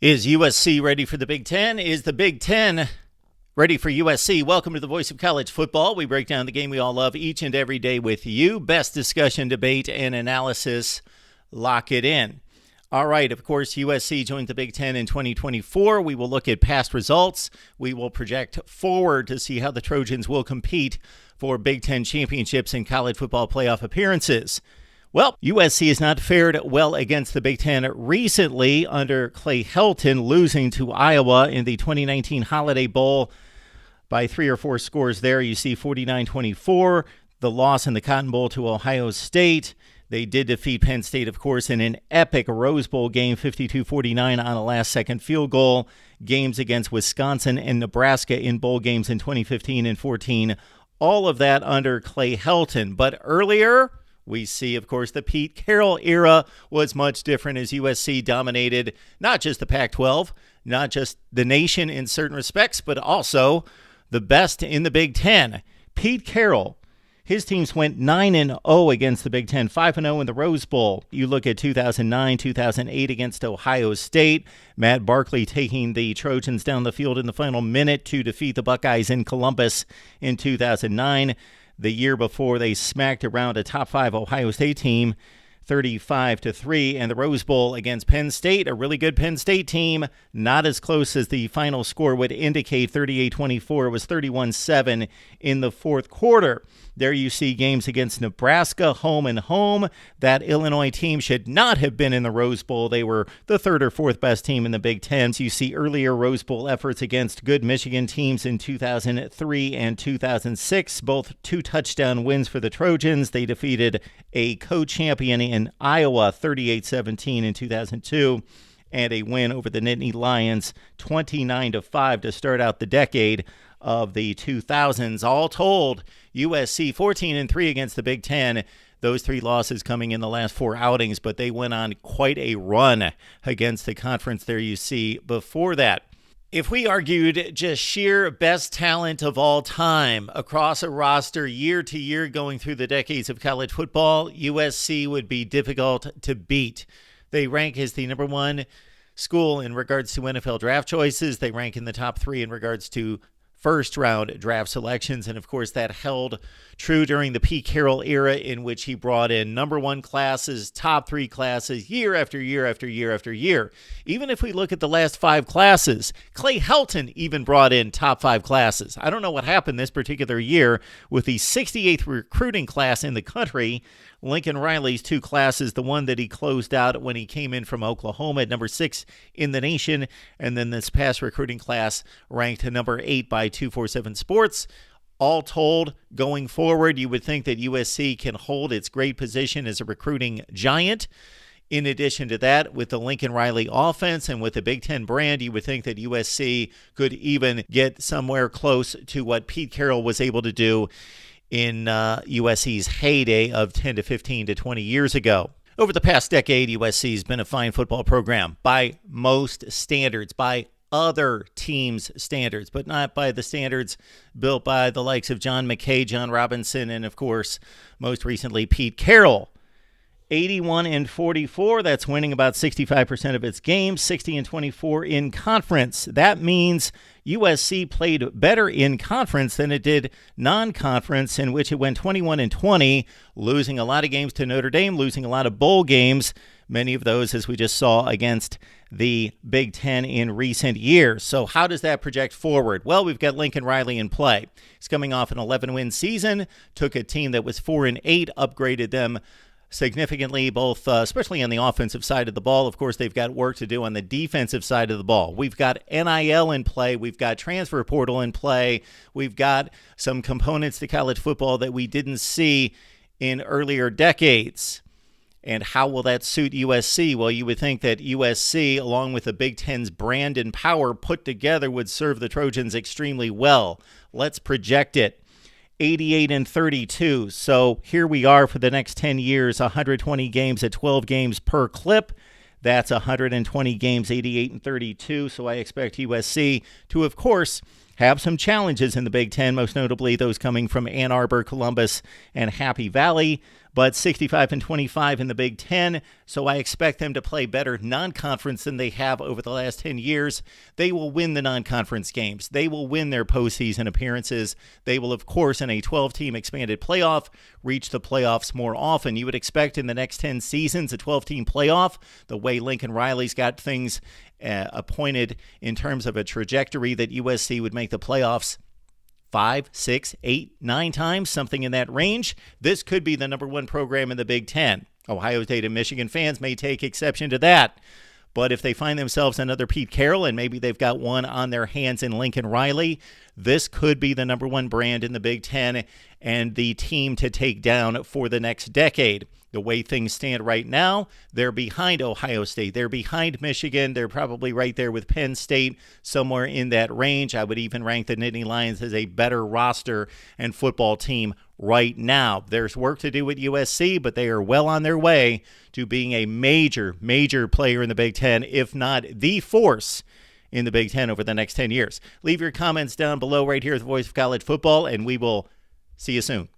Is USC ready for the Big Ten? Is the Big Ten ready for USC? Welcome to the Voice of College Football. We break down the game we all love each and every day with you. Best discussion, debate, and analysis. Lock it in. All right, of course, USC joined the Big Ten in 2024. We will look at past results. We will project forward to see how the Trojans will compete for Big Ten championships and college football playoff appearances. Well, USC has not fared well against the Big Ten recently under Clay Helton, losing to Iowa in the 2019 Holiday Bowl by 3 or 4 scores there. You see 49-24, the loss in the Cotton Bowl to Ohio State. They did defeat Penn State, of course, in an epic Rose Bowl game, 52-49 on a last-second field goal. Games against Wisconsin and Nebraska in bowl games in 2015 and 14. All of that under Clay Helton. But earlier, we see, of course, the Pete Carroll era was much different as USC dominated not just the Pac-12, not just the nation in certain respects, but also the best in the Big Ten. Pete Carroll, his teams went 9-0 against the Big Ten, 5-0 in the Rose Bowl. You look at 2009, 2008 against Ohio State. Matt Barkley taking the Trojans down the field in the final minute to defeat the Buckeyes in Columbus in 2009. The year before, they smacked around a top 5 Ohio State team, 35-3, and the Rose Bowl against Penn State, a really good Penn State team, not as close as the final score would indicate, 38-24. It was 31-7 in the fourth quarter. There you see games against Nebraska, home and home. That Illinois team should not have been in the Rose Bowl. They were the 3rd or 4th best team in the Big Ten. So you see earlier Rose Bowl efforts against good Michigan teams in 2003 and 2006, both 2-touchdown wins for the Trojans. They defeated a co-champion in Iowa, 38-17 in 2002, and a win over the Nittany Lions, 29-5 to start out the decade of the 2000s. All told, USC 14-3 against the Big Ten. Those 3 losses coming in the last 4 outings, but they went on quite a run against the conference there you see before that. If we argued just sheer best talent of all time across a roster year to year going through the decades of college football, USC would be difficult to beat. They rank as the number 1 school in regards to NFL draft choices. They rank in the top 3 in regards to first-round draft selections, and of course that held true during the Pete Carroll era, in which he brought in number 1 classes, top 3 classes, year after year after year after year. Even if we look at the last 5 classes, Clay Helton even brought in top 5 classes. I don't know what happened this particular year with the 68th recruiting class in the country. Lincoln Riley's 2 classes, the one that he closed out when he came in from Oklahoma at number 6 in the nation, and then this past recruiting class ranked number 8 by 247 Sports. All told, going forward, you would think that USC can hold its great position as a recruiting giant. In addition to that, with the Lincoln Riley offense and with the Big Ten brand, you would think that USC could even get somewhere close to what Pete Carroll was able to do in USC's heyday of 10 to 15 to 20 years ago. Over the past decade, USC has been a fine football program by most standards, by other teams' standards, but not by the standards built by the likes of John McKay, John Robinson, and of course, most recently, Pete Carroll. 81-44, that's winning about 65% of its games, 60-24 in conference. That means USC played better in conference than it did non-conference, in which it went 21-20, losing a lot of games to Notre Dame, losing a lot of bowl games, many of those, as we just saw, against the Big Ten in recent years. So how does that project forward? Well, we've got Lincoln Riley in play. He's coming off an 11-win season, took a team that was 4-8, upgraded them significantly, both especially on the offensive side of the ball. Of course, they've got work to do on the defensive side of the ball. We've got NIL in play. We've got transfer portal in play. We've got some components to college football that we didn't see in earlier decades. And how will that suit USC? Well, you would think that USC, along with the Big Ten's brand and power put together, would serve the Trojans extremely well. Let's project it. 88-32. So here we are for the next 10 years, 120 games at 12 games per clip. That's 120 games, 88-32. So I expect USC to, of course, have some challenges in the Big Ten, most notably those coming from Ann Arbor, Columbus, and Happy Valley. but 65-25 in the Big Ten, so I expect them to play better non-conference than they have over the last 10 years. They will win the non-conference games. They will win their postseason appearances. They will, of course, in a 12-team expanded playoff, reach the playoffs more often. You would expect in the next 10 seasons a 12-team playoff, the way Lincoln Riley's got things appointed in terms of a trajectory, that USC would make the playoffs 5, 6, 8, 9 times, something in that range. This could be the number one program in the Big Ten. Ohio State and Michigan fans may take exception to that. But if they find themselves another Pete Carroll, and maybe they've got one on their hands in Lincoln Riley, this could be the number one brand in the Big Ten and the team to take down for the next decade. The way things stand right now, they're behind Ohio State. They're behind Michigan. They're probably right there with Penn State, somewhere in that range. I would even rank the Nittany Lions as a better roster and football team right now. There's work to do at USC, but they are well on their way to being a major, major player in the Big Ten, if not the force in the Big Ten over the next 10 years. Leave your comments down below right here at the Voice of College Football, and we will see you soon.